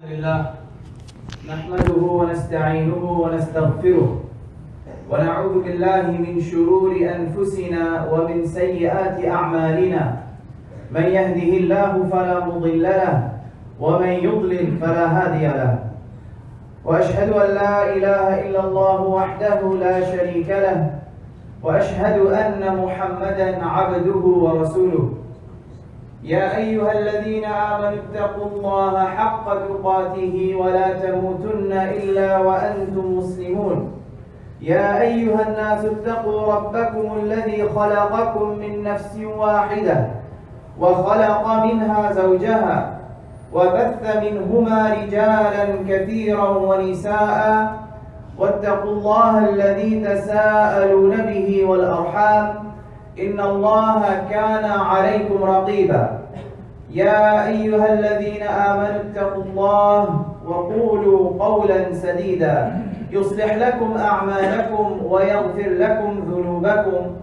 لله نحمده ونستعينه ونستغفره ونعوذ بالله من شرور أنفسنا ومن سيئات أعمالنا من يهده الله فلا مضل له ومن يضلل فلا هادي له وأشهد أن لا إله إلا الله وحده لا شريك له وأشهد أن محمدا عبده ورسوله يا أيها الذين آمنوا اتقوا الله حق تقاته ولا تموتن إلا وأنتم مسلمون يا أيها الناس اتقوا ربكم الذي خلقكم من نفس واحدة وخلق منها زوجها وبث منهما رجالا كثيرا ونساء واتقوا الله الذي تساءلون به والأرحام إن الله كان عليكم رقيبا يا أيها الذين آمنوا اتقوا الله وقولوا قولا سديدا يصلح لكم أعمالكم ويغفر لكم ذنوبكم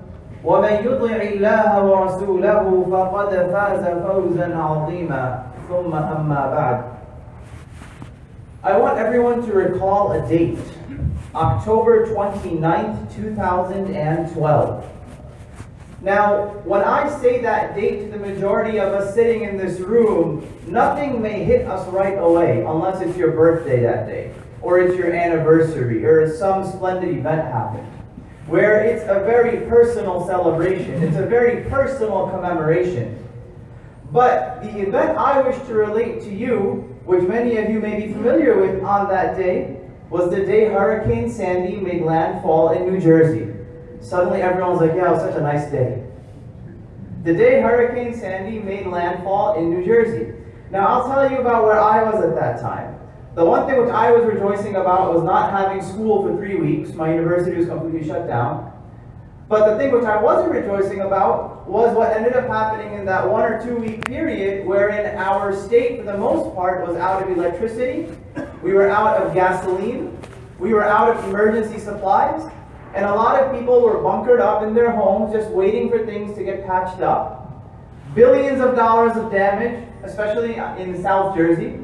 ومن يطع الله ورسوله فقد فاز فوزا عظيما ثم أما بعد. I want everyone to recall a date, October 29th, 2012. Now, when I say that date to the majority of us sitting in this room, nothing may hit us right away unless it's your birthday that day, or it's your anniversary, or some splendid event happened, where it's a very personal celebration, it's a very personal commemoration. But the event I wish to relate to you, which many of you may be familiar with on that day, was the day Hurricane Sandy made landfall in New Jersey. Suddenly everyone was like, yeah, it was such a nice day. The day Hurricane Sandy made landfall in New Jersey. Now I'll tell you about where I was at that time. The one thing which I was rejoicing about was not having school for 3 weeks. My university was completely shut down. But the thing which I wasn't rejoicing about was what ended up happening in that 1 or 2 week period wherein our state, for the most part, was out of electricity. We were out of gasoline. We were out of emergency supplies. And a lot of people were bunkered up in their homes just waiting for things to get patched up. Billions of dollars of damage, especially in South Jersey.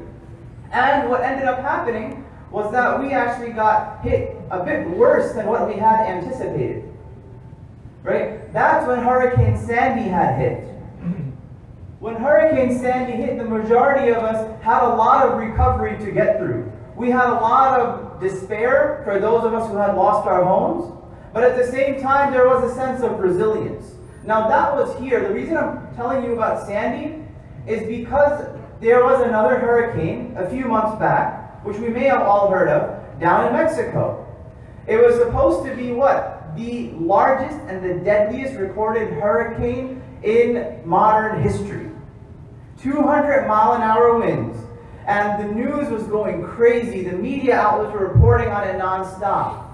And what ended up happening was that we actually got hit a bit worse than what we had anticipated. Right? That's when Hurricane Sandy had hit. When Hurricane Sandy hit, the majority of us had a lot of recovery to get through. We had a lot of despair for those of us who had lost our homes. But at the same time, there was a sense of resilience. Now that was here. The reason I'm telling you about Sandy is because there was another hurricane a few months back, which we may have all heard of, down in Mexico. It was supposed to be what? The largest and the deadliest recorded hurricane in modern history. 200-mile-an-hour winds. And the news was going crazy. The media outlets were reporting on it nonstop.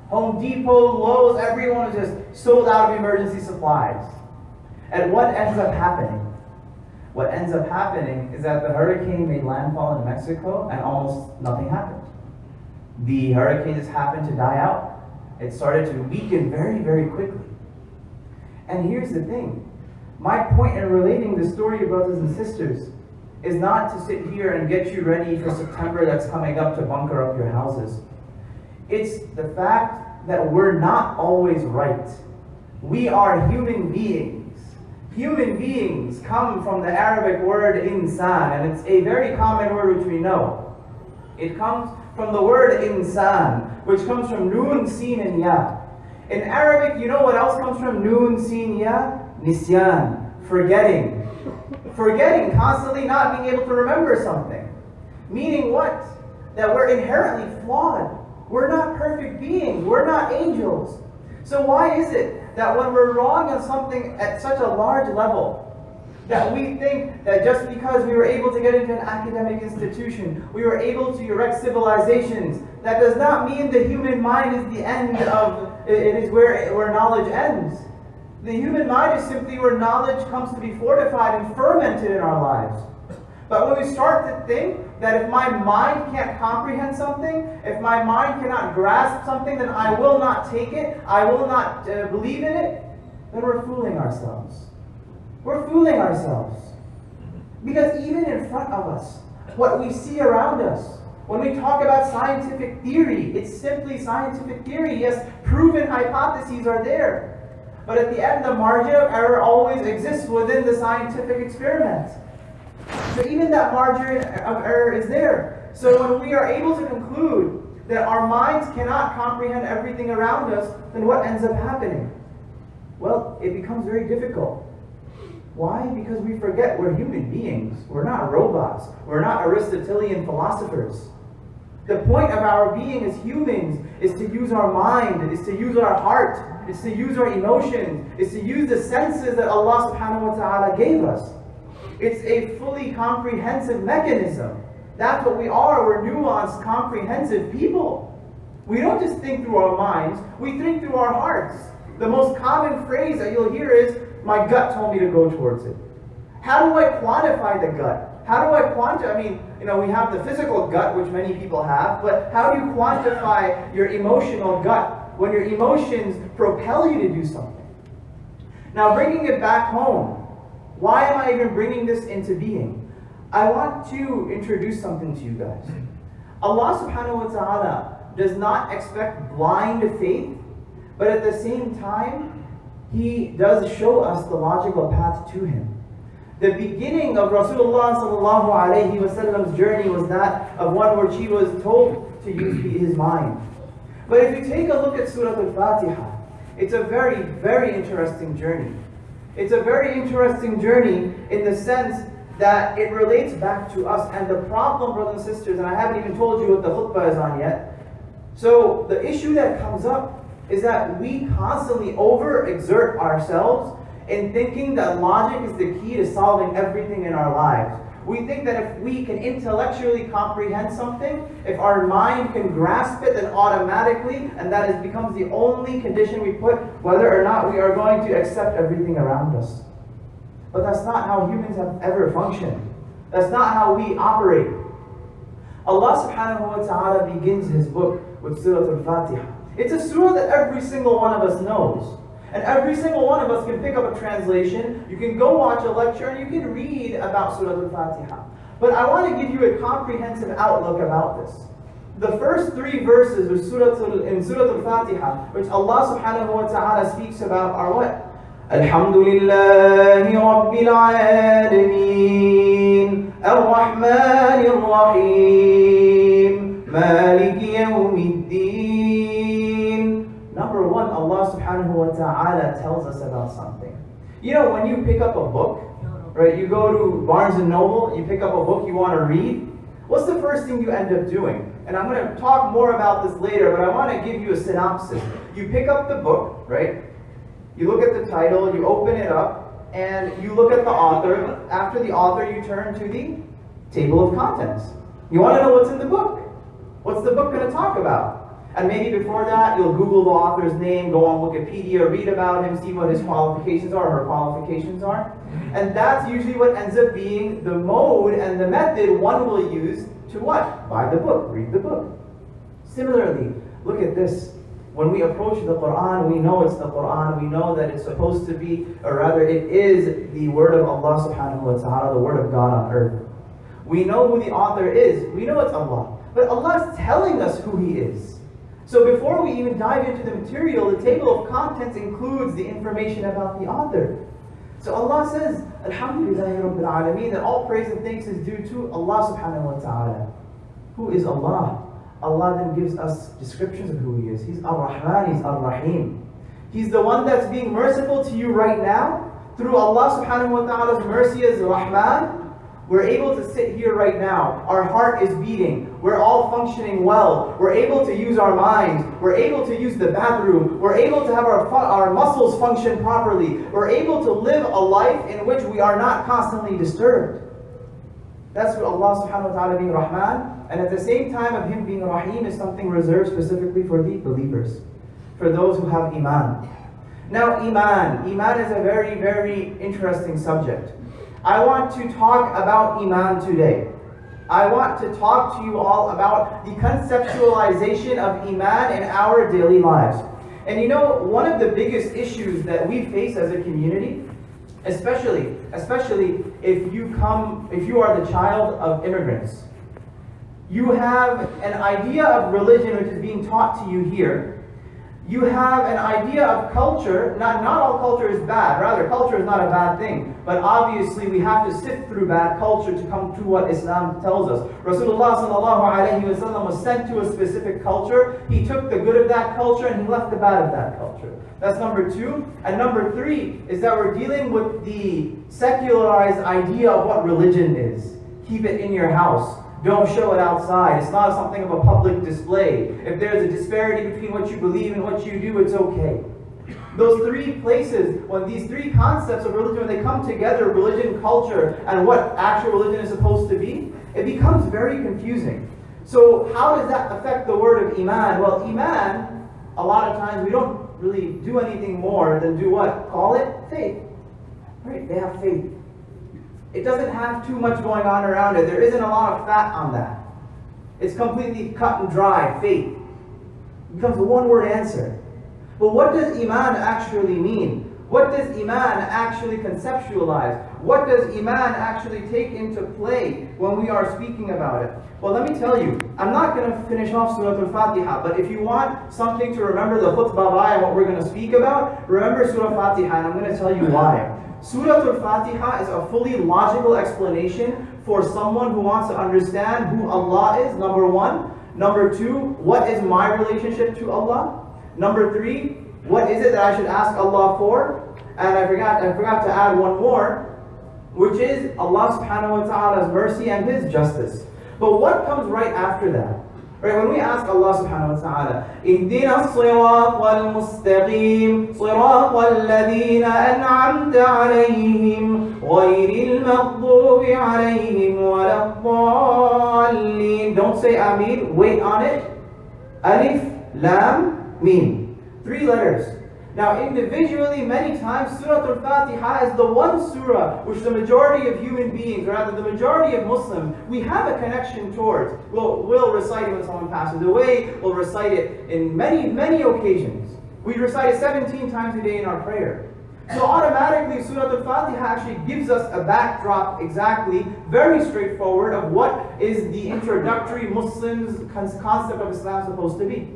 Home Depot, Lowe's, everyone was just sold out of emergency supplies. And what ends up happening? What ends up happening is that the hurricane made landfall in Mexico and almost nothing happened. The hurricane just happened to die out. It started to weaken very, very quickly. And here's the thing. My point in relating this story, brothers and sisters, is not to sit here and get you ready for September that's coming up to bunker up your houses. It's the fact that we're not always right. We are human beings. Human beings come from the Arabic word insan, and it's a very common word which we know. It comes from the word insan, which comes from noon, sin, and ya. In Arabic, you know what else comes from noon, sin, ya? Nisyan, forgetting. Forgetting, constantly not being able to remember something. Meaning what? That we're inherently flawed. We're not perfect beings. We're not angels. So why is it that when we're wrong on something at such a large level, that we think that just because we were able to get into an academic institution, we were able to erect civilizations, that does not mean the human mind is the end of, it is where knowledge ends. The human mind is simply where knowledge comes to be fortified and fermented in our lives. But when we start to think that if my mind can't comprehend something, if my mind cannot grasp something, then I will not take it, I will not believe in it, then we're fooling ourselves. We're fooling ourselves. Because even in front of us, what we see around us. When we talk about scientific theory, it's simply scientific theory. Yes, proven hypotheses are there. But at the end, the margin of error always exists within the scientific experiment. So even that margin of error is there. So when we are able to conclude that our minds cannot comprehend everything around us, then what ends up happening? Well, it becomes very difficult. Why? Because we forget we're human beings. We're not robots. We're not Aristotelian philosophers. The point of our being as humans is to use our mind, is to use our heart, is to use our emotions, is to use the senses that Allah subhanahu wa ta'ala gave us. It's a fully comprehensive mechanism. That's what we are. We're nuanced, comprehensive people. We don't just think through our minds, we think through our hearts. The most common phrase that you'll hear is, my gut told me to go towards it. How do I quantify the gut? How do I quantify, we have the physical gut, which many people have, but how do you quantify your emotional gut when your emotions propel you to do something? Now, bringing it back home, why am I even bringing this into being? I want to introduce something to you guys. Allah subhanahu wa ta'ala does not expect blind faith, but at the same time, He does show us the logical path to Him. The beginning of Rasulullah sallallahu alayhi wasallam's journey was that of one where she was told to use his mind. But if you take a look at Surah Al-Fatiha, it's a very, very interesting journey. It's a very interesting journey in the sense that it relates back to us. And the problem, brothers and sisters, and I haven't even told you what the khutbah is on yet. So the issue that comes up is that we constantly overexert ourselves in thinking that logic is the key to solving everything in our lives. We think that if we can intellectually comprehend something, if our mind can grasp it, then automatically, and that becomes the only condition we put, whether or not we are going to accept everything around us. But that's not how humans have ever functioned. That's not how we operate. Allah subhanahu wa ta'ala begins His book with Surah Al-Fatiha. It's a surah that every single one of us knows. And every single one of us can pick up a translation, you can go watch a lecture, and you can read about Surah Al-Fatiha. But I want to give you a comprehensive outlook about this. The first 3 verses in Surah Al-Fatiha, which Allah subhanahu wa ta'ala speaks about, are what? Alhamdulillahi Rabbil Alameen, Ar-Rahmanir Rahim, Maliki Yawmiddin. Number 1, Allah subhanahu wa ta'ala tells us about something. When you pick up a book, right? You go to Barnes & Noble, you pick up a book you want to read. What's the first thing you end up doing? And I'm going to talk more about this later, but I want to give you a synopsis. You pick up the book, right? You look at the title, you open it up, and you look at the author. After the author, you turn to the table of contents. You want to know what's in the book. What's the book going to talk about? And maybe before that, you'll Google the author's name, go on Wikipedia, read about him, see what his qualifications are, her qualifications are. And that's usually what ends up being the mode and the method one will use to what? Buy the book, read the book. Similarly, look at this. When we approach the Quran, we know it's the Quran, we know that it's supposed to be, or rather it is the word of Allah subhanahu wa ta'ala, the word of God on earth. We know who the author is, we know it's Allah. But Allah is telling us who He is. So before we even dive into the material, the table of contents includes the information about the author. So Allah says, Alhamdulillahi Rabbil Alameen, that all praise and thanks is due to Allah subhanahu wa ta'ala. Who is Allah? Allah then gives us descriptions of who He is. He's Ar-Rahman, He's Ar-Rahim. He's the one that's being merciful to you right now. Through Allah subhanahu wa ta'ala's mercy as Rahman, we're able to sit here right now. Our heart is beating. We're all functioning well. We're able to use our minds. We're able to use the bathroom. We're able to have our muscles function properly. We're able to live a life in which we are not constantly disturbed. That's what Allah subhanahu wa ta'ala being Rahman. And at the same time of Him being Rahim is something reserved specifically for the believers. For those who have Iman. Now Iman is a very, very interesting subject. I want to talk about Iman today. I want to talk to you all about the conceptualization of Iman in our daily lives. And one of the biggest issues that we face as a community Especially if you are the child of immigrants. You have an idea of religion which is being taught to you here. You have an idea of culture. Not all culture is bad. Rather, culture is not a bad thing. But obviously, we have to sift through bad culture to come to what Islam tells us. Rasulullah ﷺ was sent to a specific culture. He took the good of that culture and he left the bad of that culture. That's number 2. And number 3 is that we're dealing with the secularized idea of what religion is. Keep it in your house. Don't show it outside. It's not something of a public display. If there's a disparity between what you believe and what you do, it's okay. Those 3 places, when these 3 concepts of religion, when they come together, religion, culture, and what actual religion is supposed to be, it becomes very confusing. So how does that affect the word of Iman? Well, Iman, a lot of times we don't really do anything more than do what? Call it faith. Right? They have faith. It doesn't have too much going on around it. There isn't a lot of fat on that. It's completely cut and dry, faith. It becomes a one-word answer. But what does Iman actually mean? What does Iman actually conceptualize? What does Iman actually take into play when we are speaking about it? Well, let me tell you, I'm not going to finish off Surah Al-Fatiha, but if you want something to remember the Khutbah by and what we're going to speak about, remember Surah Al-Fatiha, and I'm going to tell you why. Surah Al-Fatiha is a fully logical explanation for someone who wants to understand who Allah is, number 1. Number 2, what is my relationship to Allah? Number 3, what is it that I should ask Allah for? And I forgot to add one more, which is Allah subhanahu wa ta'ala's mercy and His justice. But what comes right after that? Right, when we ask Allah subhanahu wa ta'ala, اهدنا الصراط المستقيم صراط الذين أنعمت عليهم غير المغضوب عليهم ولا الضالين. Don't say Ameen, wait on it. Alif, Lam, Mim. 3 letters. Now individually, many times, Surah Al-Fatiha is the one surah which the majority of human beings, or rather the majority of Muslims, we have a connection towards. We'll recite it when someone passes away. We'll recite it in many occasions. We recite it 17 times a day in our prayer. So automatically, Surah Al-Fatiha actually gives us a backdrop exactly, very straightforward, of what is the introductory Muslims concept of Islam supposed to be.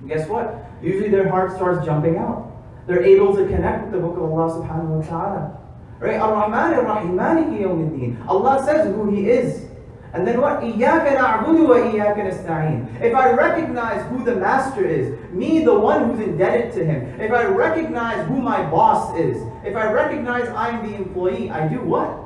And guess what? Usually their heart starts jumping out. They're able to connect with the book of Allah subhanahu wa ta'ala. Right? Ar-Rahman Ar-Rahim Maliki Yawmiddin. Allah says who He is. And then what? إِيَّاكَ نَعْبُدُ وَإِيَّاكَ نَسْتَعِينُ. If I recognize who the master is, me the one who's indebted to him, if I recognize who my boss is, if I recognize I'm the employee, I do what?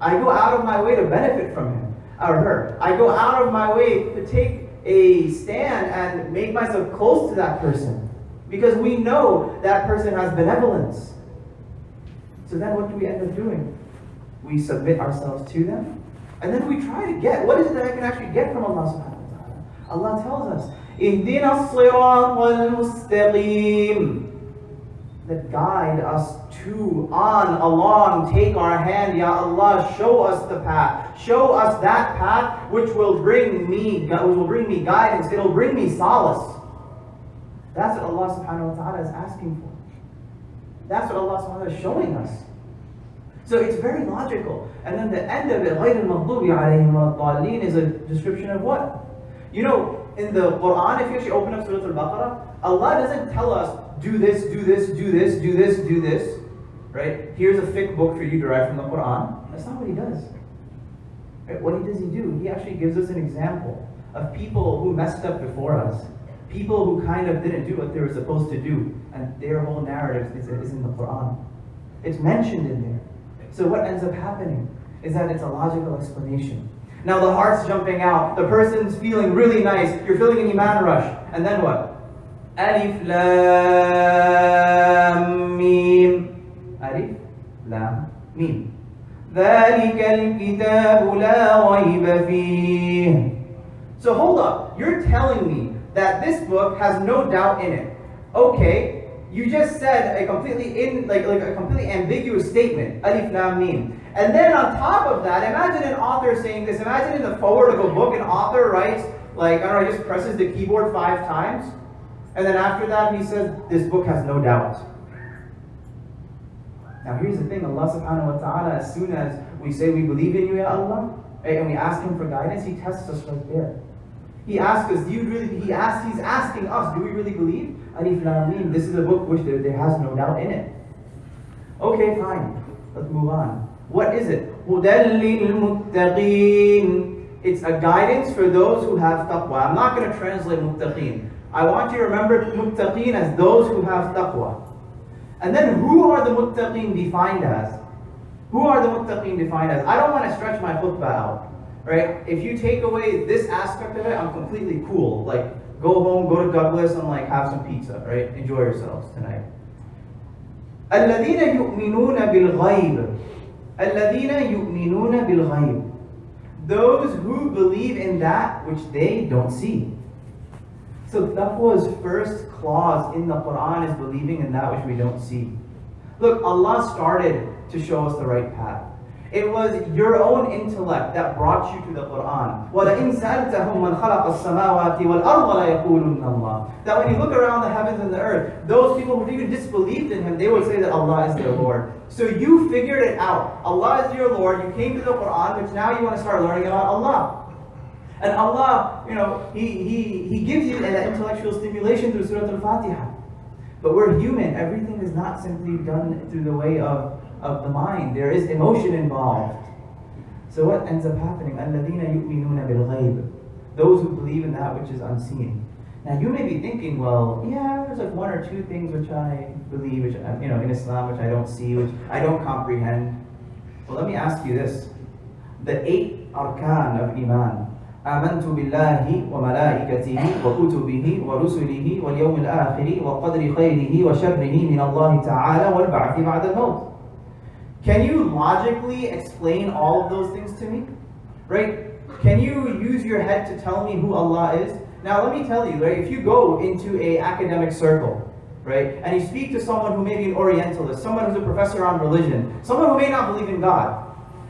I go out of my way to benefit from him or her. I go out of my way to take a stand and make myself close to that person. Because we know that person has benevolence. So then what do we end up doing? We submit ourselves to them. And then we try to get, what is it that I can actually get from Allah subhanahu wa ta'ala? Allah tells us, اهدنا الصراط المستقيم. That guide us to, on, along, take our hand, Ya Allah, show us the path. Show us that path which will bring me guidance, it'll bring me solace. That's what Allah subhanahu wa ta'ala is asking for. That's what Allah subhanahu wa ta'ala is showing us. So it's very logical. And then the end of it, غَيْرِ الْمَغْضُوبِ عَلَيْهِمْ وَلَا الضَّالِّينَ, is a description of what? You know, in the Quran, if you actually open up Surah Al-Baqarah, Allah doesn't tell us, do this, do this, do this, do this, do this. Right? Here's a fiqh book for you derived from the Quran. That's not what He does. Right? What does He do? He actually gives us an example of people who messed up before us. People who kind of didn't do what they were supposed to do. And their whole narrative is in the Quran. It's mentioned in there. So what ends up happening is that it's a logical explanation. Now the heart's jumping out. The person's feeling really nice. You're feeling an Iman rush. And then what? Alif, Lam, Mim. Alif, Lam, Mim. ذَلِكَ الْكِتَابُ لَا رَيْبَ فِيهِ. So hold up. You're telling me that this book has no doubt in it. Okay, you just said a completely a completely ambiguous statement, Alif Lam Mim. And then on top of that, imagine an author saying this. Imagine in the forward of a book, an author writes, like, I don't know, he just presses the keyboard 5 times. And then after that, he says, this book has no doubt. Now here's the thing, Allah subhanahu wa ta'ala, as soon as we say we believe in you, Ya Allah, right, and we ask Him for guidance, He tests us right there. He asks us, He's asking us, do we really believe? Alif Lam Mim, this is a book which there has no doubt in it. Okay, fine. Let's move on. What is it? هُدًى لِلْمُتَّقِينَ. It's a guidance for those who have taqwa. I'm not going to translate muttaqeen. I want you to remember muttaqeen as those who have taqwa. And then who are the muttaqeen defined as? Who are the muttaqeen defined as? I don't want to stretch my khutbah out. Right? If you take away this aspect of it, I'm completely cool. Like, go home, go to Douglas, and like have some pizza, right? Enjoy yourselves tonight. الَّذِينَ يُؤْمِنُونَ بِالْغَيْبِ. الَّذِينَ يُؤْمِنُونَ بِالْغَيْبِ. Those who believe in that which they don't see. So taqwa's first clause in the Quran is believing in that which we don't see. Look, Allah started to show us the right path. It was your own intellect that brought you to the Quran. وَلَئِنْ سَأَلْتَهُمْ مَنْ خَلَقَ السَّمَاوَاتِ وَالْأَرْضَ لَيَقُولُنَّ اللَّهِ. That when you look around the heavens and the earth, those people who even disbelieved in Him, they would say that Allah is their Lord. So you figured it out. Allah is your Lord. You came to the Quran, which now you want to start learning about Allah. And Allah, He gives you that intellectual stimulation through Surah Al-Fatiha. But we're human. Everything is not simply done through the way of the mind. There is emotion involved. So what ends up happening? الَّذِينَ يُؤْمِنُونَ بِالْغَيْبِ. Those who believe in that which is unseen. Now you may be thinking, well, yeah, there's like one or two things which I believe, which in Islam, which I don't see, which I don't comprehend. Well, let me ask you this. The 8 arkan of Iman. آمنت بالله وملائكته وكتبه ورسله واليوم الآخر وقدر خيره وشره من الله تعالى والبعث بعد الموت. Can you logically explain all of those things to me? Right? Can you use your head to tell me who Allah is? Now let me tell you, right? If you go into an academic circle, right, and you speak to someone who may be an Orientalist, someone who's a professor on religion, someone who may not believe in God,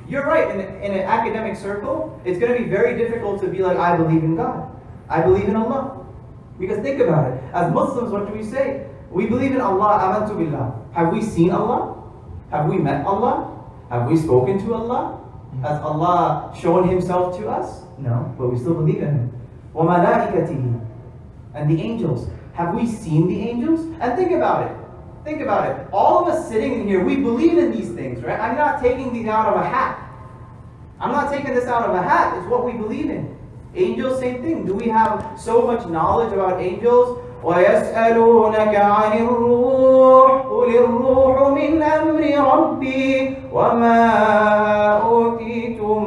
you're right, in an academic circle, it's going to be very difficult to be like, I believe in God. I believe in Allah. Because think about it. As Muslims, what do we say? We believe in Allah, amantu billah. Have we seen Allah? Have we met Allah? Have we spoken to Allah? Has Allah shown Himself to us? No, but we still believe in Him. وَمَلَائِكَتِهِ. And the angels. Have we seen the angels? And think about it. Think about it. All of us sitting in here, we believe in these things, right? I'm not taking these out of a hat. I'm not taking this out of a hat. It's what we believe in. Angels, same thing. Do we have so much knowledge about angels? وَيَسْأَلُونَكَ عَنِ الرُّوحِ قُلِ الرُّوحُ مِنْ أَمْرِ رَبِّي وَمَا أُوتِيتُم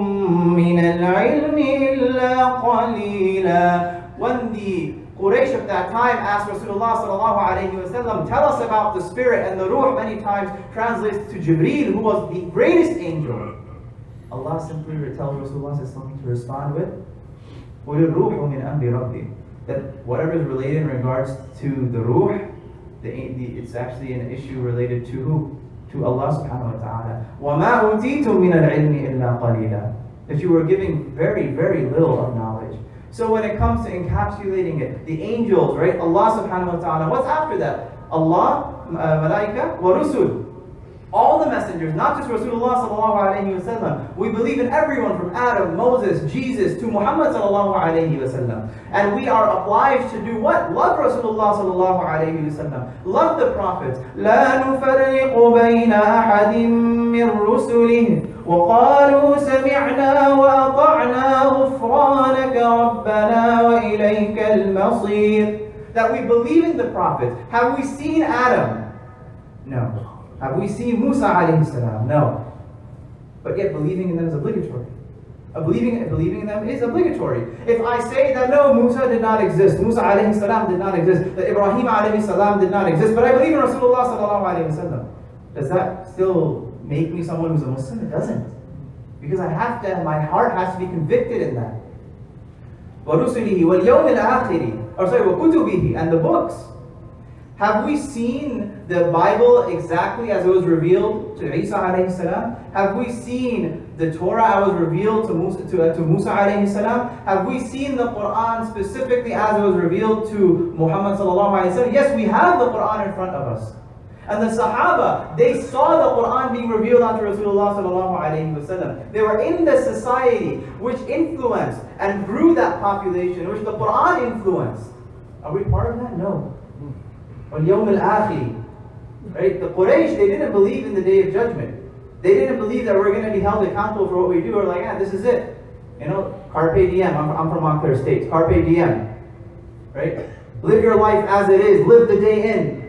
مِّنَ الْعِلْمِ إِلَّا قَلِيلًا. When the Quraysh of that time asked Rasulullah sallallahu alayhi wa sallam, tell us about the spirit, and the ruh many times translates to Jibreel, who was the greatest angel. Allah simply tells Rasulullah to respond with, قُلِ الرُّوحُ مِنْ أَمْرِ رَبِّي. That whatever is related in regards to the ruh, it's actually an issue related to who? To Allah subhanahu wa ta'ala. وَمَا أُوتِيتُم مِّنَ الْعِلْمِ إِلَّا قَلِيلًا. That you were giving very, very little of knowledge. So when it comes to encapsulating it, the angels, right? Allah subhanahu wa ta'ala. What's after that? Allah, malaika, wa rusul. All the messengers, not just Rasulullah sallallahu alayhi wa sallam. We believe in everyone from Adam, Moses, Jesus, to Muhammad sallallahu alayhi wa sallam. And we are obliged to do what? Love Rasulullah sallallahu alayhi wa sallam. Love the prophets. لا نفرق بين أحد من رسله وقالوا سمعنا وأطعنا غفرانك ربنا وإليك المصير. That we believe in the prophets. Have we seen Adam? No. Have we seen Musa alayhi salam? No. But yet believing in them is obligatory. Believing in them is obligatory. If I say that no, Musa did not exist, Musa alayhi salam did not exist, that Ibrahim alayhi salam did not exist, but I believe in Rasulullah sallallahu alayhi wa sallam, does that still make me someone who's a Muslim? It doesn't. Because my heart has to be convicted in that. وَرُسُلِهِ وَالْيَوْمِ الْآخِرِ. وَكُتُبِهِ. And the books. Have we seen the Bible exactly as it was revealed to Isa alayhi salam? Have we seen the Torah as it was revealed to Musa alayhi salam? Have we seen the Quran specifically as it was revealed to Muhammad sallallahu alayhi wa sallam? Yes, we have the Quran in front of us. And the Sahaba, they saw the Quran being revealed unto Rasulullah sallallahu alayhi wasallam. They were in the society which influenced and grew that population, which the Quran influenced. Are we part of that? No. وَالْيَوْمِ الْآخِرِ. Right? The Quraysh, they didn't believe in the Day of Judgment. They didn't believe that we're going to be held accountable for what we do. We're like, yeah, this is it. You know, carpe diem. I'm from Montclair States. Carpe diem. Right? Live your life as it is. Live the day in.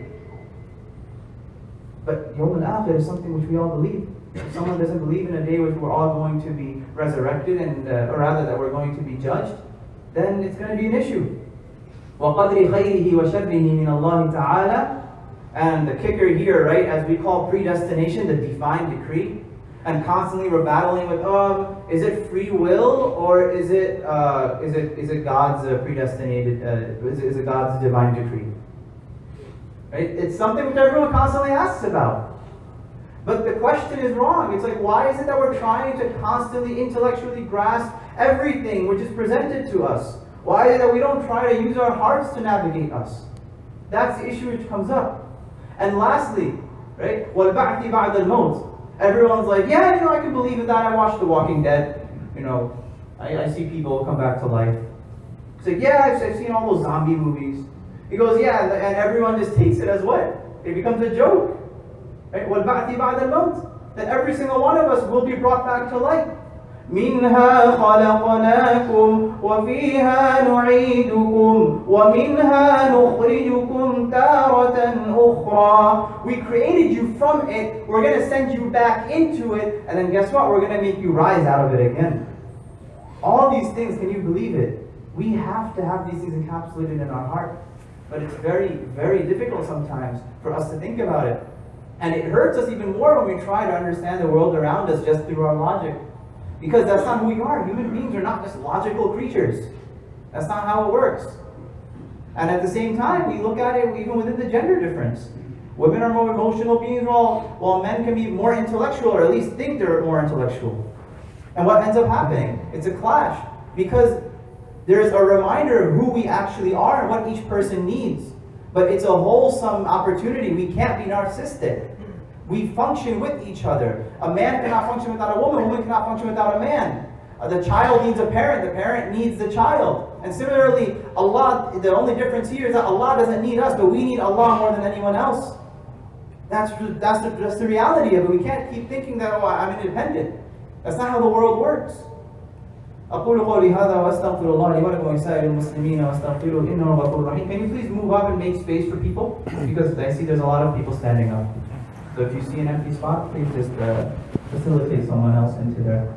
But Yawm al-Akhir is something which we all believe. If someone doesn't believe in a day which we're all going to be resurrected, and or rather that we're going to be judged, then it's going to be an issue. وَقَدْرِ خَيْرِهِ وَشَرِّهِ مِنَ اللَّهِ تَعَالَى. And the kicker here, right, as we call predestination, the divine decree, and constantly we're battling with, is it free will or is it God's predestinated? Is it God's divine decree? Right? It's something which everyone constantly asks about. But the question is wrong. It's like, why is it that we're trying to constantly intellectually grasp everything which is presented to us? Why is it that we don't try to use our hearts to navigate us? That's the issue which comes up. And lastly, right, وَالْبَعْثِ بَعْدَ الْمَوْتِ. Everyone's like, yeah, you know, I can believe in that. I watched The Walking Dead. You know, I see people come back to life. It's like, yeah, I've seen all those zombie movies. He goes, yeah, and everyone just takes it as what? It becomes a joke. Right? وَالْبَعْثِ بَعْدَ الْمَوْتِ. That every single one of us will be brought back to life. مِنْهَا خَلَقْنَاكُمْ وَفِيهَا نُعِيدُكُمْ وَمِنْهَا نُخْرِجُكُمْ تَارَةً أُخْرَى. We created you from it. We're going to send you back into it. And then guess what? We're going to make you rise out of it again. All these things, can you believe it? We have to have these things encapsulated in our heart. But it's very, very difficult sometimes for us to think about it. And it hurts us even more when we try to understand the world around us just through our logic. Because that's not who we are. Human beings are not just logical creatures. That's not how it works. And at the same time, we look at it even within the gender difference. Women are more emotional beings, while men can be more intellectual, or at least think they're more intellectual. And what ends up happening? It's a clash. Because there's a reminder of who we actually are and what each person needs. But it's a wholesome opportunity. We can't be narcissistic. We function with each other. A man cannot function without a woman cannot function without a man. The child needs a parent, the parent needs the child. And similarly, Allah, the only difference here is that Allah doesn't need us, but we need Allah more than anyone else. That's just the reality of it. We can't keep thinking that, oh, I'm independent. That's not how the world works. أقول قولي هذا وأستغفر الله لي ولكم ولسائر المسلمين واستغفروه إنه غفور رحيم. Can you please move up and make space for people? Because I see there's a lot of people standing up. So if you see an empty spot, please just facilitate someone else into there.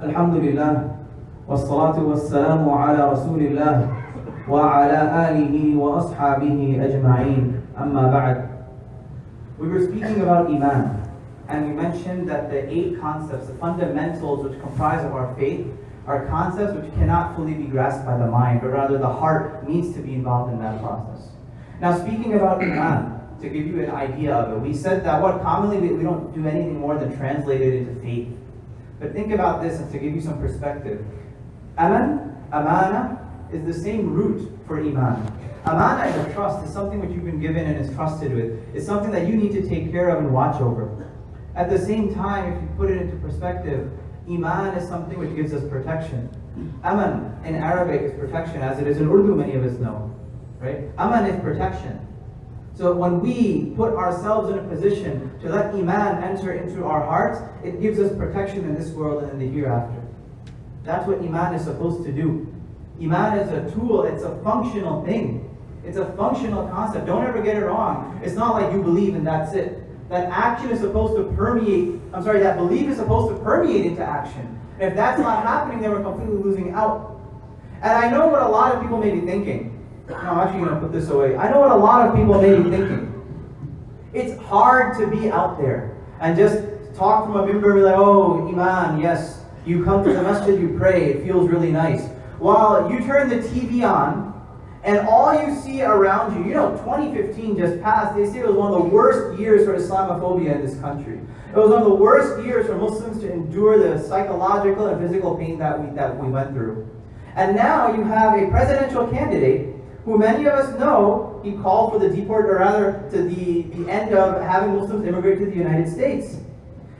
الحمد لله والصلاة والسلام على رسول الله وعلى آله وأصحابه أجمعين أما بعد. We were speaking about Iman, and we mentioned that the 8 concepts, the fundamentals which comprise of our faith, are concepts which cannot fully be grasped by the mind, but rather the heart needs to be involved in that process. Now, speaking about Iman, to give you an idea of it, we said that what commonly we don't do anything more than translate it into faith. But think about this, and to give you some perspective. Amana, is the same root for Iman. Amana is a trust, is something which you've been given and is trusted with. It's something that you need to take care of and watch over. At the same time, if you put it into perspective, Iman is something which gives us protection. Aman in Arabic is protection, as it is in Urdu, many of us know. Right? Aman is protection. So when we put ourselves in a position to let Iman enter into our hearts, it gives us protection in this world and in the hereafter. That's what Iman is supposed to do. Iman is a tool, it's a functional thing. It's a functional concept. Don't ever get it wrong. It's not like you believe and that's it. That action is supposed to permeate, that belief is supposed to permeate into action. And if that's not happening, then we're completely losing out. And I know what a lot of people may be thinking. No, I'm actually going to put this away. I know what a lot of people may be thinking. It's hard to be out there and just talk from a mimbar, be like, oh, Iman, yes, you come to the masjid, you pray, it feels really nice. While you turn the TV on, and all you see around you, 2015 just passed, they say it was one of the worst years for Islamophobia in this country. It was one of the worst years for Muslims to endure the psychological and physical pain that we went through. And now you have a presidential candidate who many of us know he called for the to the end of having Muslims immigrate to the United States.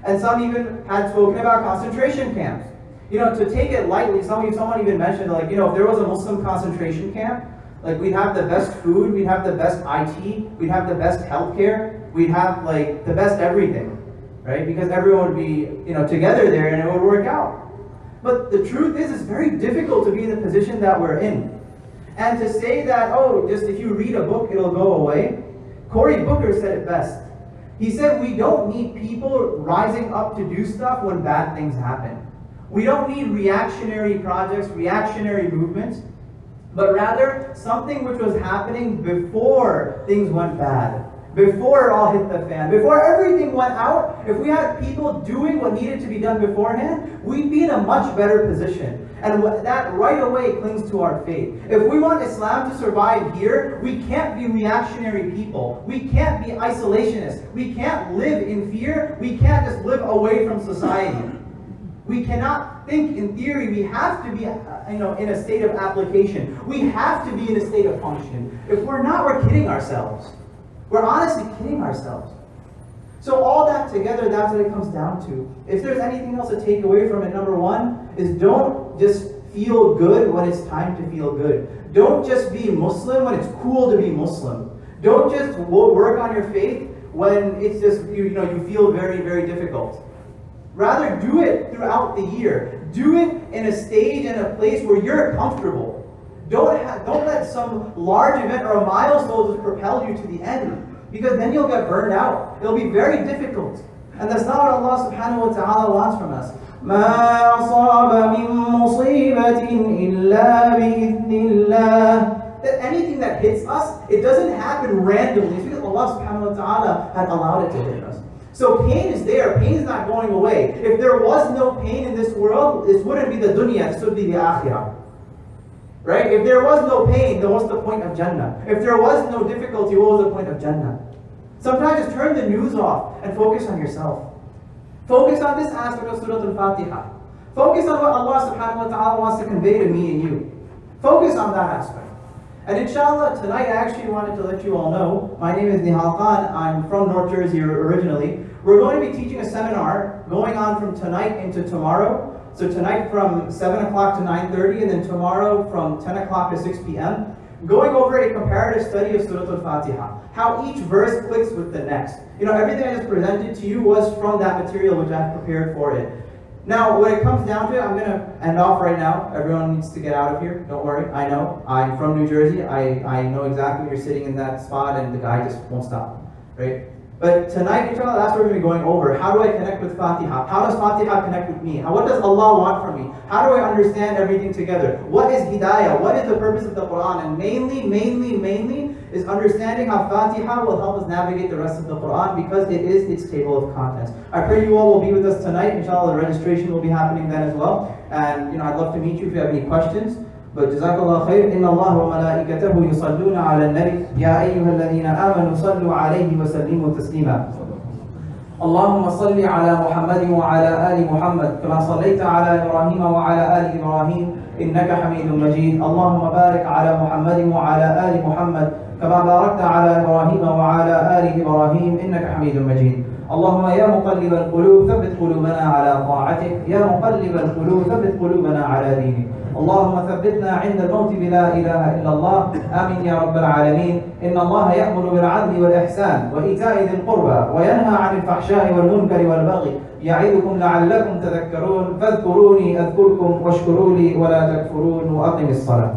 And some even had spoken about concentration camps. To take it lightly, someone even mentioned, like, if there was a Muslim concentration camp, like, we'd have the best food, we'd have the best IT, we'd have the best healthcare, we'd have like the best everything, right? Because everyone would be, together there and it would work out. But the truth is, it's very difficult to be in the position that we're in. And to say that, oh, just if you read a book, it'll go away. Cory Booker said it best. He said, we don't need people rising up to do stuff when bad things happen. We don't need reactionary projects, reactionary movements, but rather something which was happening before things went bad, before it all hit the fan, before everything went out. If we had people doing what needed to be done beforehand, we'd be in a much better position. And that right away clings to our faith. If we want Islam to survive here, we can't be reactionary people. We can't be isolationists. We can't live in fear. We can't just live away from society. We cannot think in theory. We have to be in a state of application. We have to be in a state of function. If we're not, we're kidding ourselves. We're honestly kidding ourselves. So all that together, that's what it comes down to. If there's anything else to take away from it, number one, is don't just feel good when it's time to feel good. Don't just be Muslim when it's cool to be Muslim. Don't just work on your faith when it's just, you feel very, very difficult. Rather, do it throughout the year. Do it in a stage and a place where you're comfortable. Don't let some large event or a milestone just propel you to the end, because then you'll get burned out. It'll be very difficult. And that's not what Allah subhanahu wa ta'ala wants from us. مَا أَصَابَ مِن مُصِيبَةٍ إِلَّا بِإِذْنِ اللَّهِ. That anything that hits us, it doesn't happen randomly. It's because Allah subhanahu wa ta'ala had allowed it to hit us. So pain is there. Pain is not going away. If there was no pain in this world, this wouldn't be the dunya, this would be the akhirah. Right? If there was no pain, then what's the point of Jannah? If there was no difficulty, what was the point of Jannah? Sometimes just turn the news off and focus on yourself. Focus on this aspect of Surah Al-Fatiha. Focus on what Allah subhanahu wa ta'ala wants to convey to me and you. Focus on that aspect. And inshallah, tonight I actually wanted to let you all know, my name is Nihal Khan, I'm from North Jersey originally. We're going to be teaching a seminar going on from tonight into tomorrow. So tonight from 7 o'clock to 9:30, and then tomorrow from 10 o'clock to 6 p.m. going over a comparative study of Surah Al-Fatiha. How each verse clicks with the next. Everything I just presented to you was from that material which I've prepared for it. Now, when it comes down to it, I'm going to end off right now. Everyone needs to get out of here. Don't worry. I know. I'm from New Jersey. I know exactly when you're sitting in that spot and the guy just won't stop. Right? But tonight, inshallah, that's what we're going to be going over. How do I connect with Fatiha? How does Fatiha connect with me? What does Allah want from me? How do I understand everything together? What is Hidayah? What is the purpose of the Quran? And mainly is understanding how Fatiha will help us navigate the rest of the Quran, because it is its table of contents. I pray you all will be with us tonight. Inshallah, the registration will be happening then as well. And I'd love to meet you if you have any questions. But Jazakallah khair. Inna Allah wa malaikatahu yusalluna ala al-nabi. Ya ayyuha alladhina amanu sallu alayhi wa sallimu taslima. اللهم صل على محمد وعلى آل محمد كما صليت على إبراهيم وعلى آل إبراهيم إنك حميد مجيد. اللهم بارك على محمد وعلى آل محمد كما باركت على إبراهيم وعلى آل إبراهيم إنك حميد مجيد. اللهم يا مقلب القلوب ثبت قلوبنا على طاعتك. يا مقلب القلوب ثبت قلوبنا على دينك. اللهم ثبتنا عند الموت بلا إله إلا الله. آمين يا رب العالمين. إن الله يأمر بالعدل والإحسان وإيتاء ذي القربى وينهى عن الفحشاء والمنكر والبغي يعظكم لعلكم تذكرون. فاذكروني أذكركم واشكروا لي ولا تكفرون. وأقم الصلاة.